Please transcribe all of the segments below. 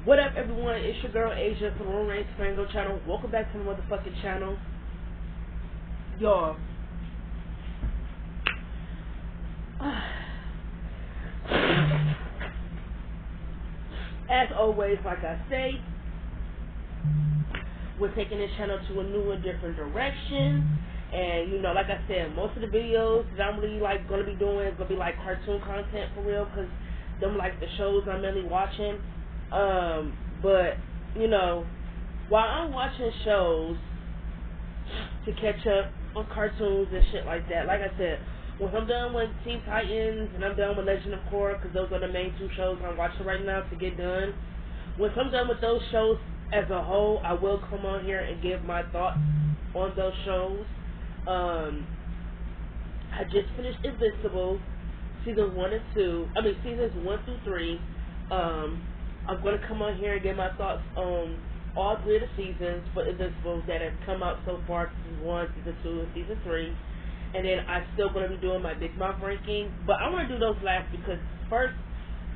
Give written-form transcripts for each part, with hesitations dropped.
What up, everyone? It's your girl Asia from the Room Reigns Frango channel. Welcome back to the motherfucking channel, y'all. As always, like I say, we're taking this channel to a new and different direction. And you know, like I said, most of the videos that I'm really like gonna be doing is gonna be like cartoon content for real, cause them like the shows I'm mainly watching. But you know, while I'm watching shows to catch up on cartoons and shit like that, like I said, when I'm done with Teen Titans and I'm done with Legend of Korra, because those are the main two shows I'm watching right now to get done. Once I'm done with those shows as a whole, I will come on here and give my thoughts on those shows. I just finished Invincible, seasons 1 and 2. I mean, seasons 1 through 3. I'm going to come on here and give my thoughts on all 3 of the seasons for Invincible that have come out so far, season 1, season 2, and season 3. And then I'm still going to be doing my Big Mouth ranking. But I want to do those last because first,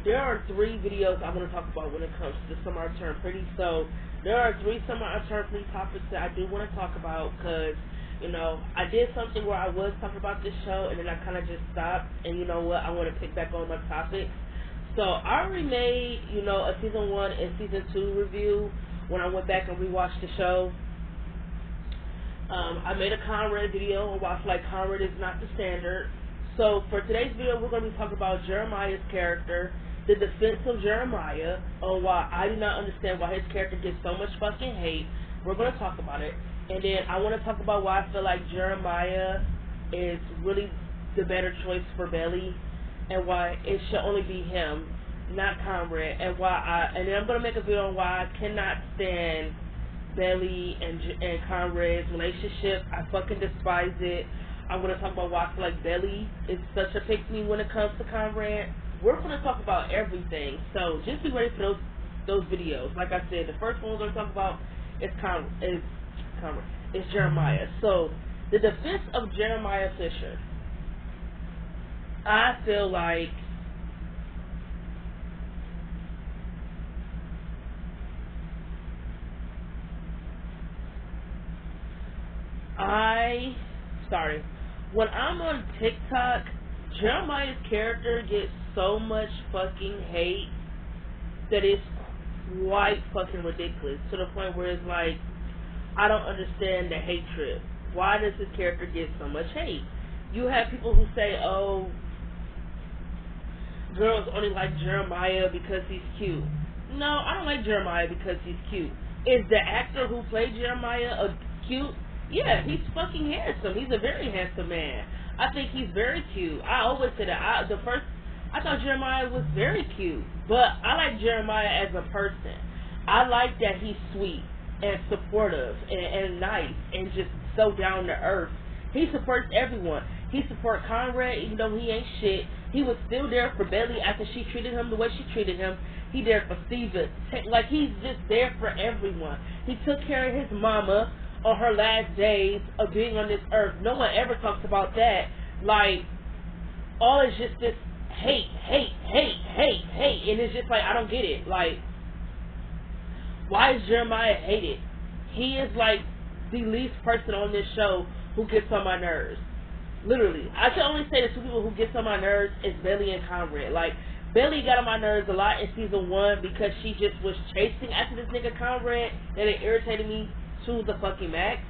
there are 3 videos I want to talk about when it comes to Summer I Turned Pretty. So there are 3 Summer I Turned Pretty topics that I do want to talk about because, you know, I did something where I was talking about this show and then I kind of just stopped. And you know what? I want to pick back on my topics. So I already made, you know, a season 1 and season 2 review when I went back and rewatched the show. I made a Conrad video on why I feel like Conrad is not the standard. So for today's video, we're going to be talking about Jeremiah's character, the defense of Jeremiah, on why I do not understand why his character gets so much fucking hate. We're going to talk about it. And then I want to talk about why I feel like Jeremiah is really the better choice for Belly, and why it should only be him, not Conrad, and then I'm gonna make a video on why I cannot stand Belly and Conrad's relationship. I fucking despise it. I'm gonna talk about why I feel like Belly is such a pick-me when it comes to Conrad. We're gonna talk about everything, so just be ready for those videos. Like I said, the first one we're gonna talk about is Jeremiah. So the defense of Jeremiah Fisher. I feel like when I'm on TikTok, Jeremiah's character gets so much fucking hate that it's quite fucking ridiculous, to the point where it's like, I don't understand the hatred. Why does his character get so much hate? You have people who say, oh, girls only like Jeremiah because he's cute. No, I don't like Jeremiah because he's cute. Is the actor who played Jeremiah cute? Yeah, he's fucking handsome. He's a very handsome man. I think he's very cute. I always say that. I thought Jeremiah was very cute, but I like Jeremiah as a person. I like that he's sweet and supportive and nice and just so down to earth. He supports everyone. He supports Conrad even though he ain't shit. He was still there for Belly after she treated him the way she treated him. He there for Steven. Like, he's just there for everyone. He took care of his mama on her last days of being on this earth. No one ever talks about that. Like, all is just this hate. And it's just like, I don't get it. Like, why is Jeremiah hated? He is like the least person on this show who gets on my nerves. Literally. I can only say the 2 people who gets on my nerves is Belly and Conrad. Like, Belly got on my nerves a lot in season 1 because she just was chasing after this nigga Conrad, and it irritated me to the fucking max.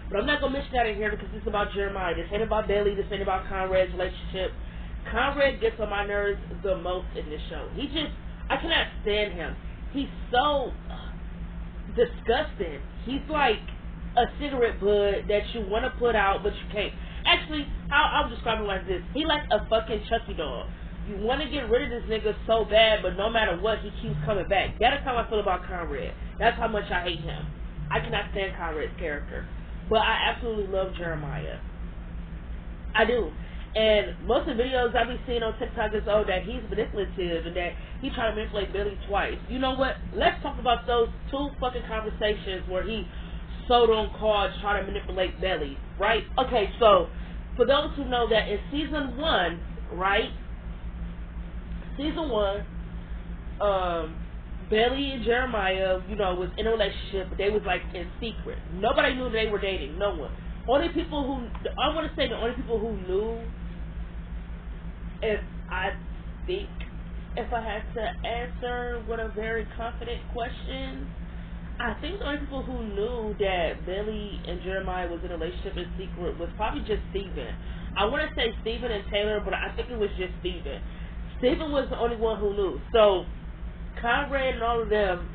But I'm not gonna mention that in here because this is about Jeremiah. This ain't about Belly. This ain't about Conrad's relationship. Conrad gets on my nerves the most in this show. I cannot stand him. He's so disgusting. He's like a cigarette bud that you want to put out, but you can't. Actually, I'll describe him like this. He like a fucking Chucky doll. You want to get rid of this nigga so bad, but no matter what, he keeps coming back. That's how I feel about Conrad. That's how much I hate him. I cannot stand Conrad's character. But I absolutely love Jeremiah. I do. And most of the videos I be seeing on TikTok is, oh, that he's manipulative and that he tried to manipulate Belly twice. You know what? Let's talk about those 2 fucking conversations where he sold on cards trying to manipulate Belly, right? Okay, so for those who know that in season 1, right? Season 1, Billy and Jeremiah, was in a relationship, but they was like in secret. Nobody knew they were dating. No one. Only people who I want to say the only people who knew, if I think, if I had to answer with a very confident question, I think the only people who knew that Billy and Jeremiah was in a relationship in secret was probably just Steven. I want to say Steven and Taylor, but I think it was just Steven. Steven was the only one who knew. So Conrad and all of them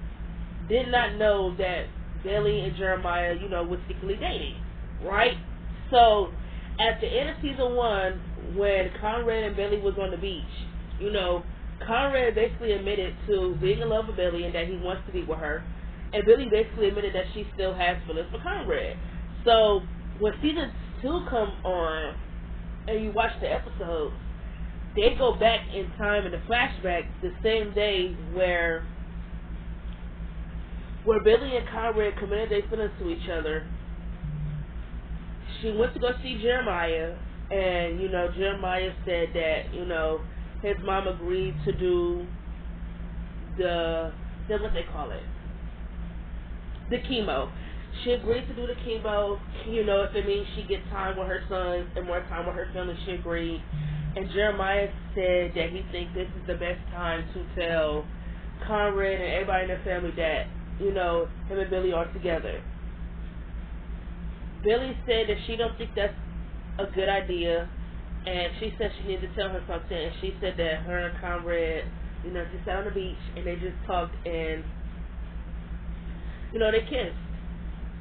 did not know that Billy and Jeremiah, was secretly dating, right? So at the end of season 1, when Conrad and Billy was on the beach, Conrad basically admitted to being in love with Billy and that he wants to be with her. And Billy basically admitted that she still has feelings for Conrad. So when season 2 come on and you watch the episode, they go back in time in the flashback the same day where Billy and Conrad committed their feelings to each other. She went to go see Jeremiah, and Jeremiah said that his mom agreed to do the what they call it, the chemo. She agreed to do the chemo, if it means she gets time with her sons and more time with her family, she agreed. And Jeremiah said that he thinks this is the best time to tell Conrad and everybody in the family that, him and Billy are together. Billy said that she don't think that's a good idea, and she said she needed to tell her something, and she said that her and Conrad, just sat on the beach, and they just talked, and, they kissed.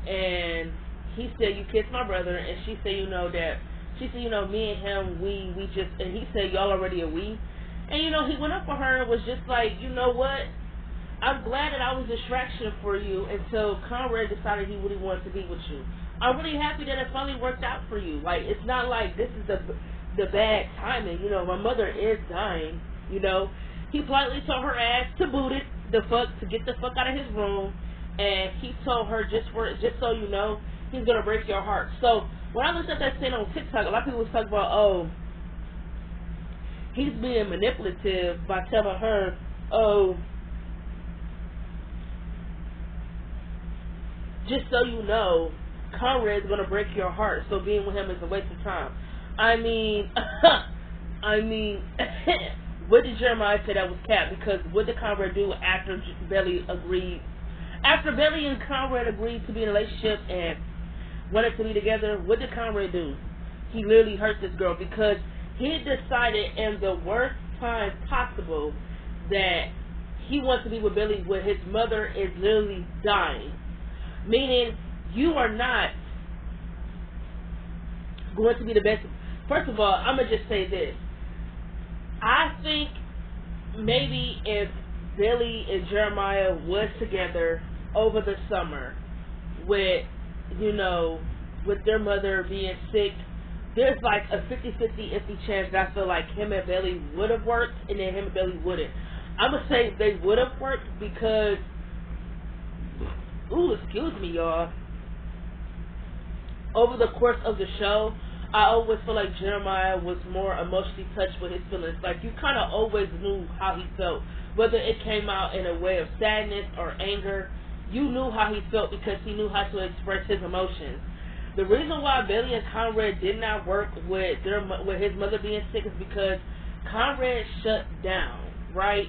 And he said, you kissed my brother, and she said, that, she said, me and him, we just, and he said, y'all already a we. And, he went up for her and was just like, you know what, I'm glad that I was a distraction for you until Conrad decided he really wanted to be with you. I'm really happy that it finally worked out for you. Like, it's not like this is the bad timing. My mother is dying, He politely told her ass to boot it, to get the fuck out of his room. And he told her, just so you know, he's going to break your heart. So, when I looked at that scene on TikTok, a lot of people was talking about, oh, he's being manipulative by telling her, oh, just so you know, Conrad's going to break your heart, so being with him is a waste of time. I mean, what did Jeremiah say that was cap? Because what did Conrad do after Billy agreed? After Billy and Conrad agreed to be in a relationship and wanted to be together, what did Conrad do? He literally hurt this girl because he decided in the worst time possible that he wants to be with Billy when his mother is literally dying. Meaning, you are not going to be the best. First of all, I'm going to just say this. I think maybe if Billy and Jeremiah was together over the summer with, with their mother being sick, there's like a 50-50 iffy chance that I feel like him and Billy would have worked and then him and Billy wouldn't. I'm going to say they would have worked because, excuse me, y'all. Over the course of the show, I always feel like Jeremiah was more emotionally touched with his feelings. Like, you kind of always knew how he felt. Whether it came out in a way of sadness or anger, you knew how he felt because he knew how to express his emotions. The reason why Billy and Conrad did not work with his mother being sick is because Conrad shut down, right?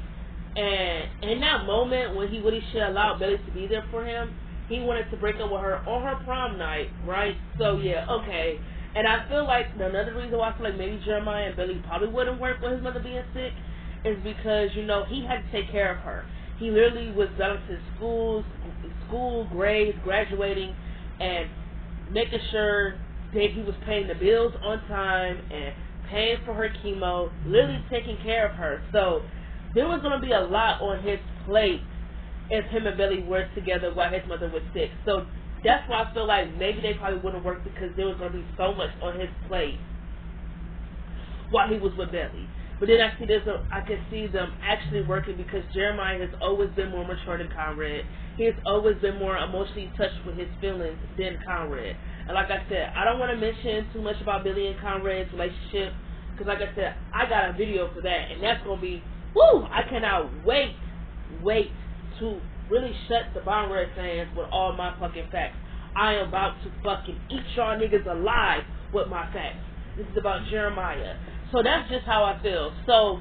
And in that moment when he really should allow Billy to be there for him, he wanted to break up with her on her prom night, right? So yeah, okay. And I feel like another reason why I feel like maybe Jeremiah and Billy probably wouldn't work with his mother being sick is because, he had to take care of her. He literally was balancing school, grades, graduating, and making sure that he was paying the bills on time and paying for her chemo, literally taking care of her. So there was going to be a lot on his plate if him and Billy were together while his mother was sick. So that's why I feel like maybe they probably wouldn't work because there was going to be so much on his plate while he was with Billy. But then I can see them actually working because Jeremiah has always been more mature than Conrad. He has always been more emotionally touched with his feelings than Conrad. And like I said, I don't want to mention too much about Billy and Conrad's relationship because like I said, I got a video for that and that's going to be, I cannot wait to really shut the Von Red fans with all my fucking facts. I am about to fucking eat y'all niggas alive with my facts. This is about Jeremiah. So that's just how I feel. So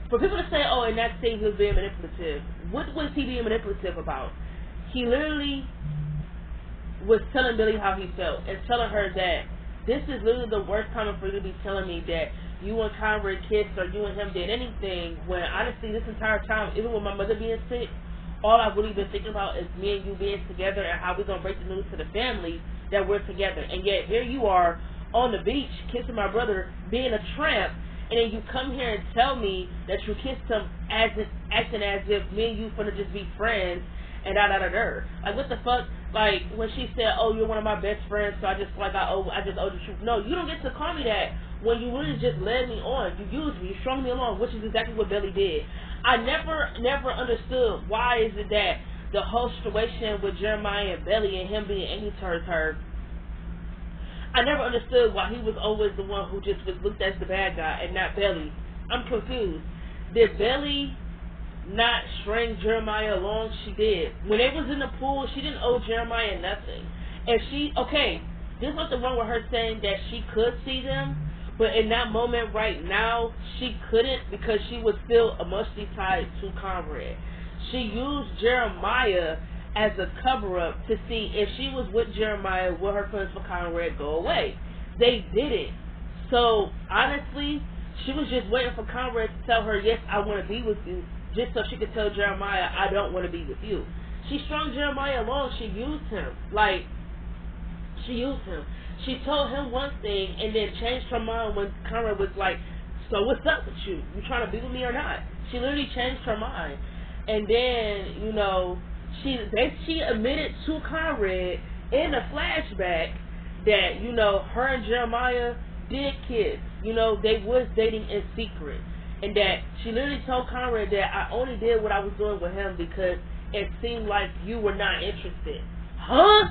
for people to say, oh, in that scene he was being manipulative, what was he being manipulative about? He literally was telling Billy how he felt and telling her that this is literally the worst time for you to be telling me that you and Conrad kissed or you and him did anything, when honestly this entire time, even with my mother being sick, all I've really been thinking about is me and you being together and how we're going to break the news to the family that we're together. And yet here you are on the beach kissing my brother, being a tramp, and then you come here and tell me that you kissed him acting as if me and you finna just be friends and da-da-da-da. Like, what the fuck? Like, when she said, oh, you're one of my best friends, so I just owed the truth. No, you don't get to call me that when you really just led me on. You used me, you strung me along, which is exactly what Billy did. I never understood why is it that the whole situation with Jeremiah and Belly and him being angry towards her, I never understood why he was always the one who just was looked as the bad guy and not Belly. I'm confused. Did Belly not string Jeremiah along? She did. When they was in the pool, she didn't owe Jeremiah nothing. And this was the one with her saying that she could see them, but in that moment right now, she couldn't because she was still emotionally tied to Conrad. She used Jeremiah as a cover-up to see if she was with Jeremiah, would her feelings for Conrad go away. They didn't. So, honestly, she was just waiting for Conrad to tell her, yes, I want to be with you, just so she could tell Jeremiah, I don't want to be with you. She strung Jeremiah along. She used him. She told him one thing and then changed her mind when Conrad was like, so what's up with you? You trying to be with me or not? She literally changed her mind. And then, she admitted to Conrad in a flashback that, her and Jeremiah did kiss. They was dating in secret. And that she literally told Conrad that I only did what I was doing with him because it seemed like you were not interested. Huh?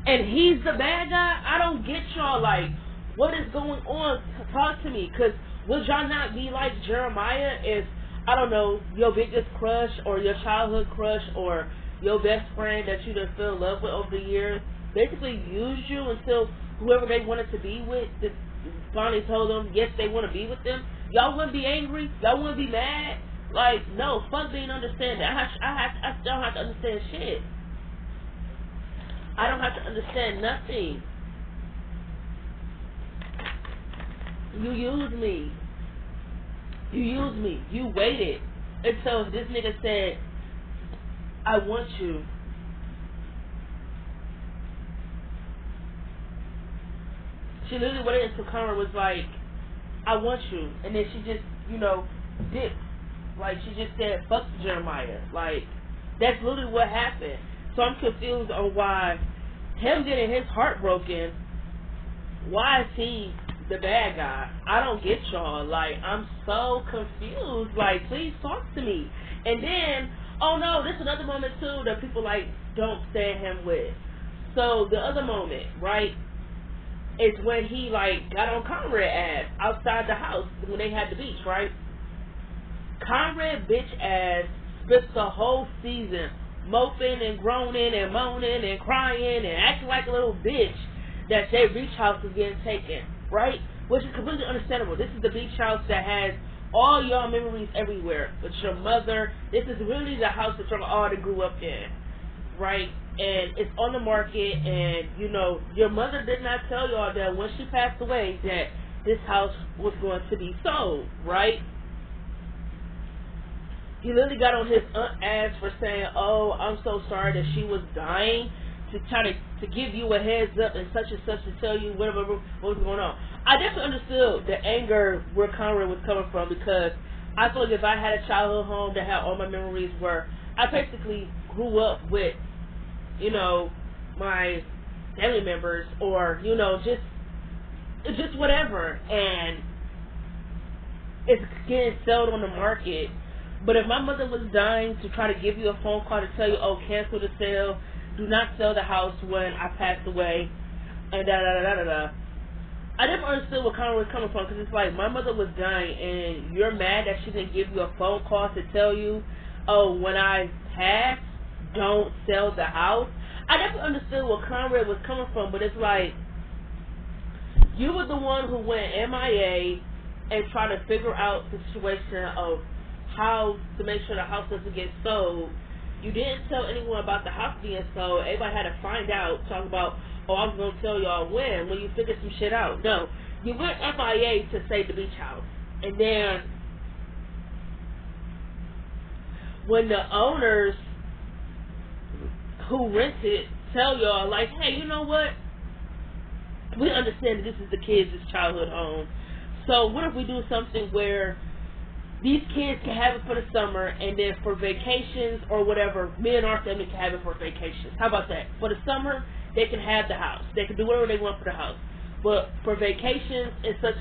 And he's the bad guy? I don't get y'all. Like, what is going on? Talk to me. Because would y'all not be like Jeremiah if, I don't know, your biggest crush or your childhood crush or your best friend that you done fell in love with over the years basically used you until whoever they wanted to be with finally told them, yes, they want to be with them? Y'all wouldn't be angry? Y'all wouldn't be mad? Like, no, fuck being understanding. I don't have to understand shit. I don't have to understand nothing. You used me. You waited until this nigga said, I want you. She literally waited until Conrad was like, I want you. And then she just, dipped. Like, she just said, fuck Jeremiah. Like, that's literally what happened. So I'm confused on why him getting his heart broken, why is he the bad guy? I don't get y'all. Like, I'm so confused. Like, please talk to me. And then, oh no, this is another moment too that people don't stand him with. So the other moment, right, is when he got on Conrad ass outside the house when they had the beach, right? Conrad bitch ass spent the whole season moping and groaning and moaning and crying and acting like a little bitch that their beach house was getting taken, right? Which is completely understandable. This is the beach house that has all your memories everywhere. With your mother, this is really the house that y'all all grew up in, right? And it's on the market, and your mother did not tell y'all that when she passed away that this house was going to be sold, right? He literally got on his ass for saying, oh, I'm so sorry that she was dying, to try to give you a heads up and such to tell you what was going on. I definitely understood the anger where Conrad was coming from, because I feel like if I had a childhood home that had all my memories where I basically grew up with, my family members or, just whatever, and it's getting sold on the market. But if my mother was dying to try to give you a phone call to tell you, oh, cancel the sale, do not sell the house when I passed away, and da-da-da-da-da-da, I never understood where Conrad was coming from, because it's like, my mother was dying, and you're mad that she didn't give you a phone call to tell you, oh, when I passed, don't sell the house. I definitely understood where Conrad was coming from, but it's like, you were the one who went MIA and tried to figure out the situation of how to make sure the house doesn't get sold. You didn't tell anyone about the house being sold. Everybody had to find out, talk about, oh, I was going to tell y'all when you figured some shit out. No. You went MIA to save the beach house. And then, when the owners who rented tell y'all, like, hey, you know what? We understand that this is the kids' childhood home. So what if we do something where these kids can have it for the summer, and then for vacations or whatever, me and our family can have it for vacations. How about that? For the summer, they can have the house. They can do whatever they want for the house. But for vacations and such,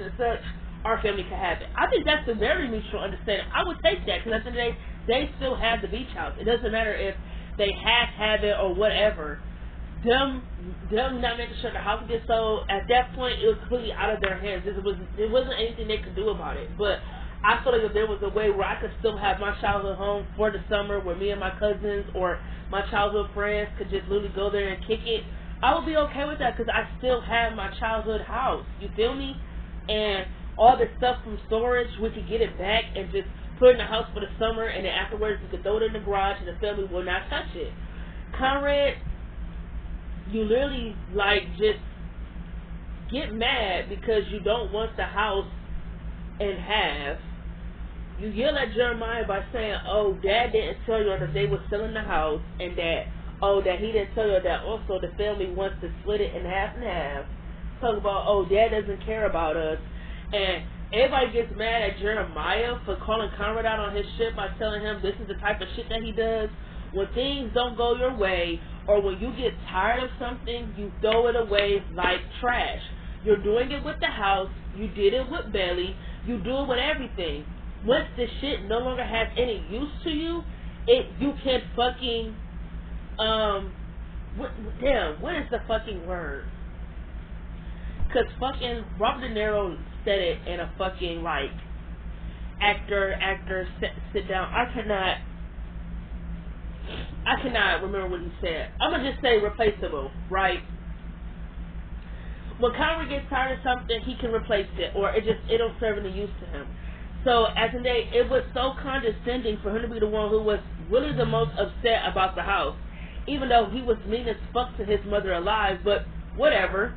our family can have it. I think that's a very mutual understanding. I would take that, because at the end of the day, they still have the beach house. It doesn't matter if they have it or whatever. Them not making sure the house gets sold, at that point, it was completely out of their hands. There wasn't anything they could do about it. But I feel like if there was a way where I could still have my childhood home for the summer, where me and my cousins or my childhood friends could just literally go there and kick it, I would be okay with that, because I still have my childhood house. You feel me? And all the stuff from storage, we could get it back and just put it in the house for the summer, and then afterwards we could throw it in the garage and the family will not touch it. Conrad, you literally, like, just get mad because you don't want the house in half. You yell at Jeremiah by saying, oh, Dad didn't tell you that they were selling the house, and that he didn't tell you that also the family wants to split it in half and half. Talk about, oh, Dad doesn't care about us. And everybody gets mad at Jeremiah for calling Conrad out on his shit by telling him this is the type of shit that he does. When things don't go your way, or when you get tired of something, you throw it away like trash. You're doing it with the house. You did it with Belly. You do it with everything. Once the shit no longer has any use to you, you can fucking, what is the fucking word? Because fucking Robert De Niro said it in a fucking, like, actor, sit down. I cannot remember what he said. I'm going to just say replaceable, right? When Conrad gets tired of something, he can replace it, or it don't serve any use to him. So, as in day, it was so condescending for him to be the one who was really the most upset about the house, even though he was mean as fuck to his mother alive, but whatever,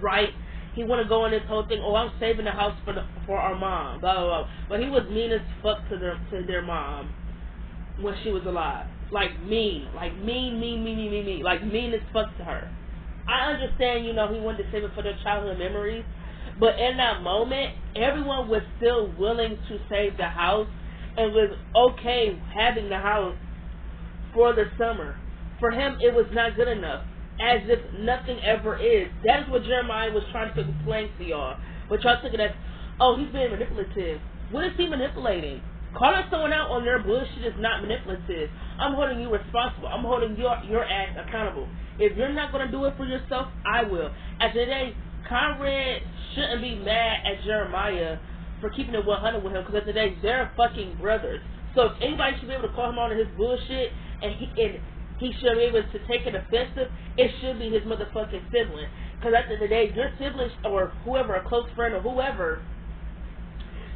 right? He want to go in this whole thing, oh, I'm saving the house for our mom, blah, blah, blah. But he was mean as fuck to their mom when she was alive. Like mean, like mean, like mean as fuck to her. I understand, he wanted to save it for their childhood memories, but in that moment, everyone was still willing to save the house and was okay having the house for the summer. For him, it was not good enough, as if nothing ever is. That is what Jeremiah was trying to explain to y'all. But y'all took it as, oh, he's being manipulative. What is he manipulating? Calling someone out on their bullshit is not manipulative. I'm holding you responsible. I'm holding your ass accountable. If you're not going to do it for yourself, I will. At the end of the day, Conrad shouldn't be mad at Jeremiah for keeping it 100 with him, because at the end of the day, they're fucking brothers. So if anybody should be able to call him on his bullshit, and he should be able to take it offensive, it should be his motherfucking sibling. Because at the end of the day, your siblings or whoever, a close friend or whoever,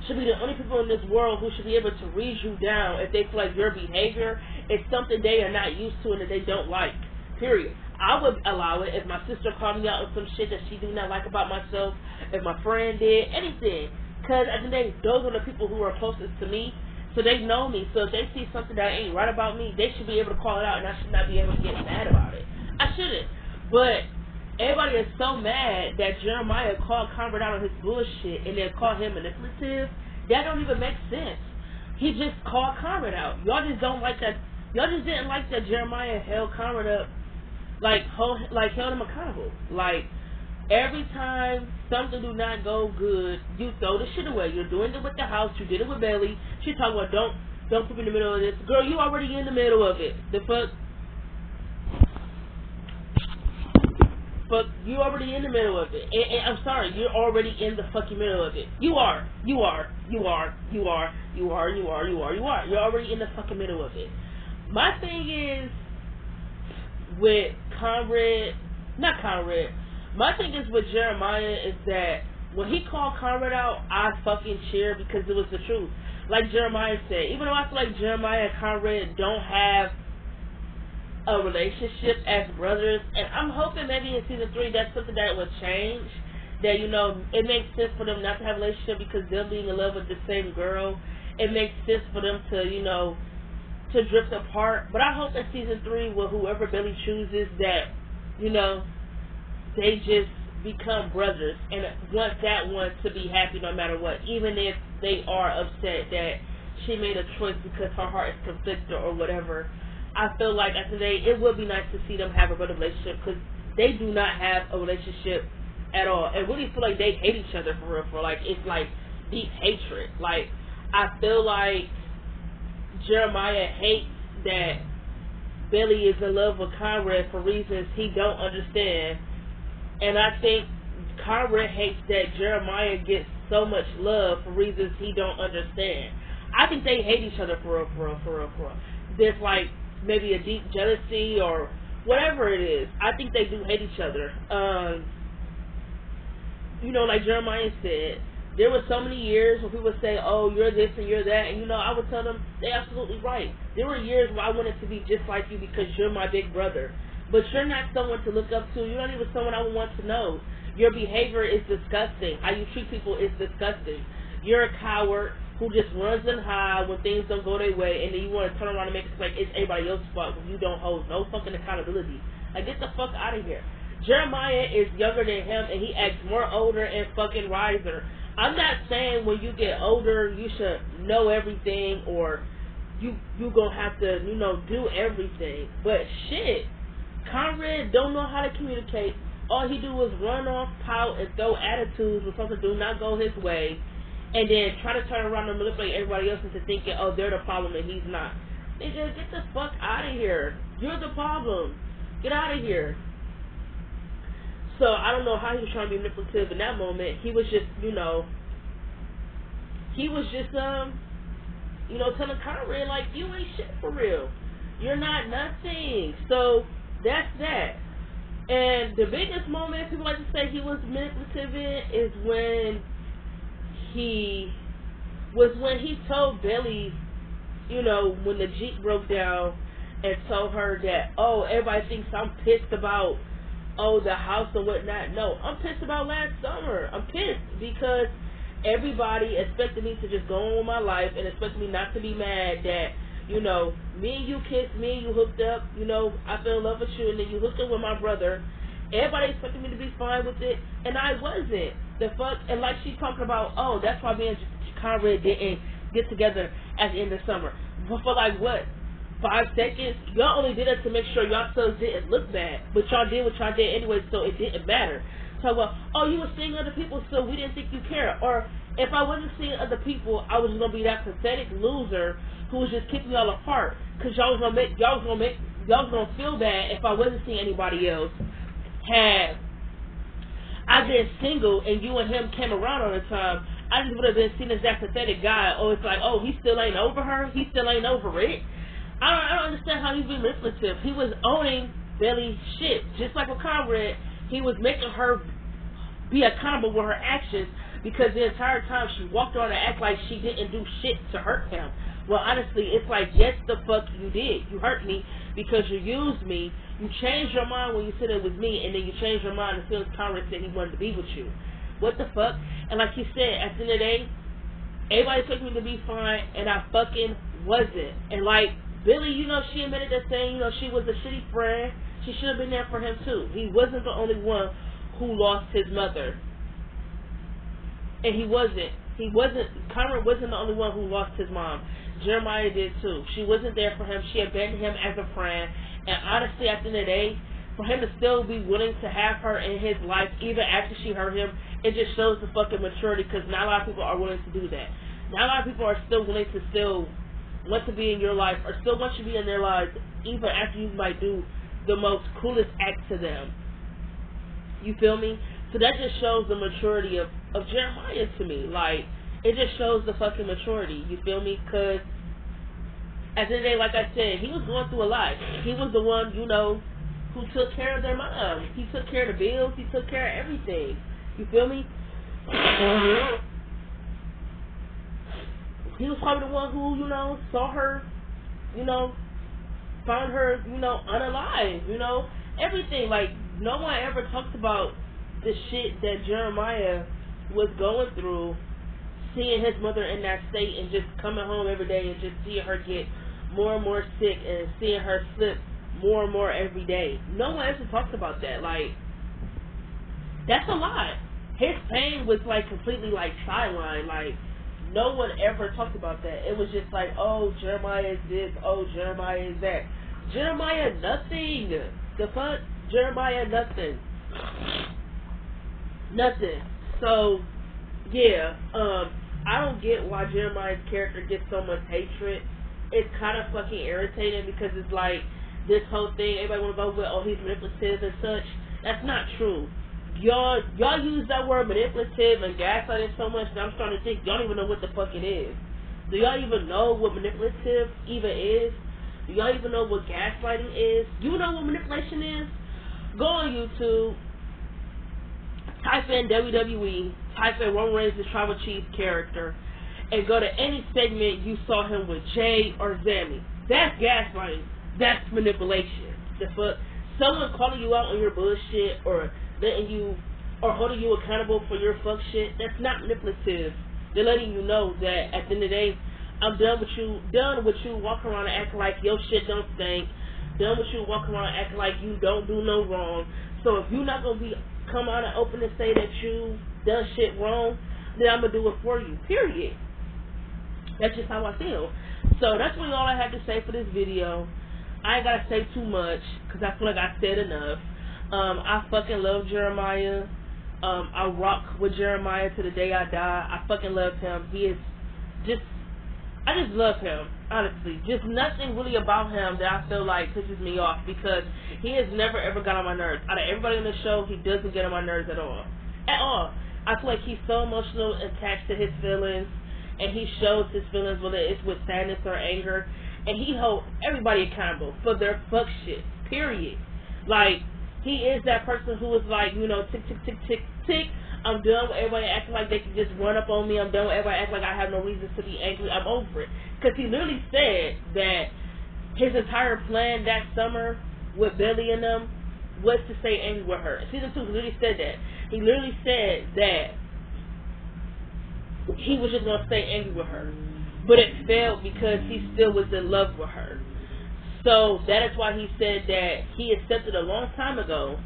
should be the only people in this world who should be able to read you down if they feel like your behavior is something they are not used to and that they don't like. Period. I would allow it if my sister called me out on some shit that she did not like about myself, if my friend did, anything. Because at the end of the day, those are the people who are closest to me, so they know me. So if they see something that ain't right about me, they should be able to call it out, and I should not be able to get mad about it. I shouldn't. But everybody is so mad that Jeremiah called Conrad out on his bullshit and then called him manipulative. That don't even make sense. He just called Conrad out. Y'all just don't like that. Y'all just didn't like that Jeremiah held Conrad up, held him accountable. Like, every time something do not go good, you throw the shit away. You're doing it with the house. You did it with Belly. She talking about don't put me in the middle of this. Girl, you already in the middle of it. The fuck. But you already in the middle of it. And I'm sorry, you're already in the fucking middle of it. You are. You're already in the fucking middle of it. My thing is with Conrad, not Conrad. My thing is with Jeremiah is that when he called Conrad out, I fucking cheered because it was the truth. Like Jeremiah said, even though I feel like Jeremiah and Conrad don't have a relationship as brothers, and I'm hoping maybe in season 3 that's something that would change. That, you know, it makes sense for them not to have a relationship because them being in love with the same girl. It makes sense for them to, you know, to drift apart. But I hope in season 3 with whoever Billy chooses that, you know, they just become brothers and want that one to be happy no matter what, even if they are upset that she made a choice because her heart is conflicted or whatever. I feel like at the day it would be nice to see them have a better relationship because they do not have a relationship at all and really feel like they hate each other for real. For like it's like deep hatred. Like I feel like Jeremiah hates that Billy is in love with Conrad for reasons he don't understand. And I think Conrad hates that Jeremiah gets so much love for reasons he don't understand. I think they hate each other for real. There's like maybe a deep jealousy or whatever it is. I think they do hate each other. You know, like Jeremiah said, there were so many years when people would say, oh, you're this and you're that. And, you know, I would tell them, they're absolutely right. There were years where I wanted to be just like you because you're my big brother. But you're not someone to look up to. You're not even someone I would want to know. Your behavior is disgusting. How you treat people is disgusting. You're a coward who just runs and hides when things don't go their way, and then you want to turn around and make it like it's everybody else's fault when you don't hold no fucking accountability. Like, get the fuck out of here. Jeremiah is younger than him, and he acts more older and fucking wiser. I'm not saying when you get older you should know everything or you gonna have to, you know, do everything. But shit, Conrad don't know how to communicate. All he do is run off, pout, and throw attitudes when something do not go his way, and then try to turn around and manipulate everybody else into thinking, oh, they're the problem and he's not. Nigga, get the fuck out of here. You're the problem. Get out of here. So I don't know how he was trying to be manipulative in that moment. He was just, you know, you know, telling Conrad, like, you ain't shit for real. You're not nothing. So that's that. And the biggest moment people like to say he was manipulative in is when he told Billy, you know, when the Jeep broke down and told her that, oh, everybody thinks I'm pissed about, oh, the house or whatnot. No, I'm pissed about last summer. I'm pissed because everybody expected me to just go on with my life and expected me not to be mad that, you know, me and you kissed, me and you hooked up, you know, I fell in love with you, and then you hooked up with my brother. Everybody expected me to be fine with it, and I wasn't. The fuck? And like she's talking about, oh, that's why me and Conrad didn't get together at the end of summer. But for like, what? 5 seconds? Y'all only did it to make sure y'all selves didn't look bad. But y'all did what y'all did anyway, so it didn't matter. So, well, oh, you were seeing other people, so we didn't think you cared. Or, if I wasn't seeing other people, I was going to be that pathetic loser who was just kicking y'all apart. Because y'all was going to feel bad if I wasn't seeing anybody else. Had I been single and you and him came around all the time, I just would have been seen as that pathetic guy. Oh, it's like, oh, he still ain't over her? He still ain't over it? I don't understand how he's being manipulative. He was owning Billy's shit. Just like with Conrad, he was making her be accountable with her actions because the entire time she walked around and act like she didn't do shit to hurt him. Well, honestly, it's like, yes, the fuck you did. You hurt me because you used me. You changed your mind when you said it was me, and then you changed your mind as soon as Conrad said he wanted to be with you. What the fuck? And like he said, at the end of the day, everybody took me to be fine, and I fucking wasn't. And like, Billy, you know, she admitted that saying, you know, she was a shitty friend. She should have been there for him too. He wasn't the only one who lost his mother. And he wasn't. Conrad wasn't the only one who lost his mom. Jeremiah did too. She wasn't there for him. She abandoned him as a friend. And honestly, at the end of the day, for him to still be willing to have her in his life, even after she hurt him, it just shows the fucking maturity, because not a lot of people are willing to do that. Not a lot of people are still willing to still want to be in your life, or still want you to be in their lives, even after you might do the most coolest act to them. You feel me? So that just shows the maturity of Jeremiah to me. Like, it just shows the fucking maturity. You feel me? Because At the end of the day, like I said, he was going through a lot. He was the one, you know, who took care of their mom. He took care of the bills. He took care of everything. You feel me? He was probably the one who, you know, saw her, you know, found her, you know, unalive, you know, everything. Like, no one ever talks about the shit that Jeremiah was going through, seeing his mother in that state and just coming home every day and just seeing her get more and more sick and seeing her slip more and more every day. No one ever talks about that. Like, that's a lot. His pain was, like, completely, like, sidelined. Like, no one ever talked about that. It was just like, oh, Jeremiah is this, oh, Jeremiah is that. Jeremiah nothing. The fuck? Jeremiah nothing. Nothing. So, yeah, I don't get why Jeremiah's character gets so much hatred. It's kind of fucking irritating because it's like this whole thing, everybody want to go with, oh, he's manipulative and such. That's not true. Y'all use that word manipulative and gaslighting so much that I'm starting to think y'all don't even know what the fuck it is. Do y'all even know what manipulative even is? Do y'all even know what gaslighting is? You know what manipulation is? Go on YouTube, type in WWE, type in Roman Reigns, the Tribal Chief character, and go to any segment you saw him with Jay or Zammy. That's gaslighting. That's manipulation. The fuck? Someone calling you out on your bullshit or letting you or holding you accountable for your fuck shit, that's not manipulative. They're letting you know that at the end of the day, I'm done with you walking around and acting like your shit don't stink. Done with you walking around and acting like you don't do no wrong. So if you're not gonna come out and open and say that you done shit wrong, then I'm gonna do it for you. Period. That's just how I feel. So that's really all I have to say for this video. I ain't gotta say too much because I feel like I said enough. I fucking love Jeremiah. I rock with Jeremiah to the day I die. I fucking love him. I just love him, honestly. Just nothing really about him that I feel like pisses me off because he has never ever got on my nerves. Out of everybody in the show, he doesn't get on my nerves at all. At all. I feel like he's so emotional and attached to his feelings, and he shows his feelings, whether it's with sadness or anger, and he holds everybody accountable for their fuck shit, period. Like, he is that person who is like, you know, tick, tick, tick, tick, tick. I'm done with everybody acting like they can just run up on me. I'm done with everybody acting like I have no reasons to be angry. I'm over it. Because he literally said that his entire plan that summer with Billy and them was to stay angry with her. Season 2 literally said that. He literally said that he was just going to stay angry with her. But it failed because he still was in love with her. So that is why he said that he accepted a long time ago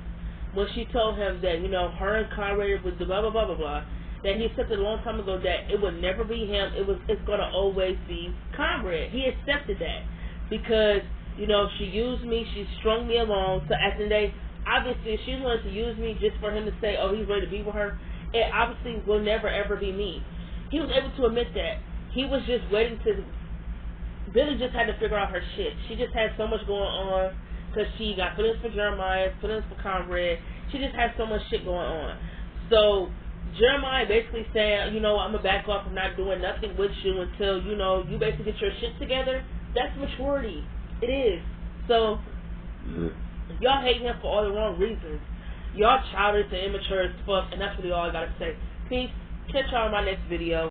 when she told him that, you know, her and Conrad was the blah, blah, blah, blah, blah, that he accepted a long time ago that it would never be him. It's going to always be Conrad. He accepted that because, you know, she used me. She strung me along. So at the end of the day, obviously, if she wanted to use me just for him to say, oh, he's ready to be with her, it obviously will never, ever be me. He was able to admit that. He was just waiting to... Billy just had to figure out her shit. She just had so much going on because she got feelings for Jeremiah, feelings for Conrad. She just had so much shit going on. So Jeremiah basically saying, you know, I'm going to back off from not doing nothing with you until, you know, you basically get your shit together. That's maturity. It is. So y'all hate him for all the wrong reasons. Y'all childish and immature as fuck, and that's really all I got to say. Peace. Catch y'all in my next video.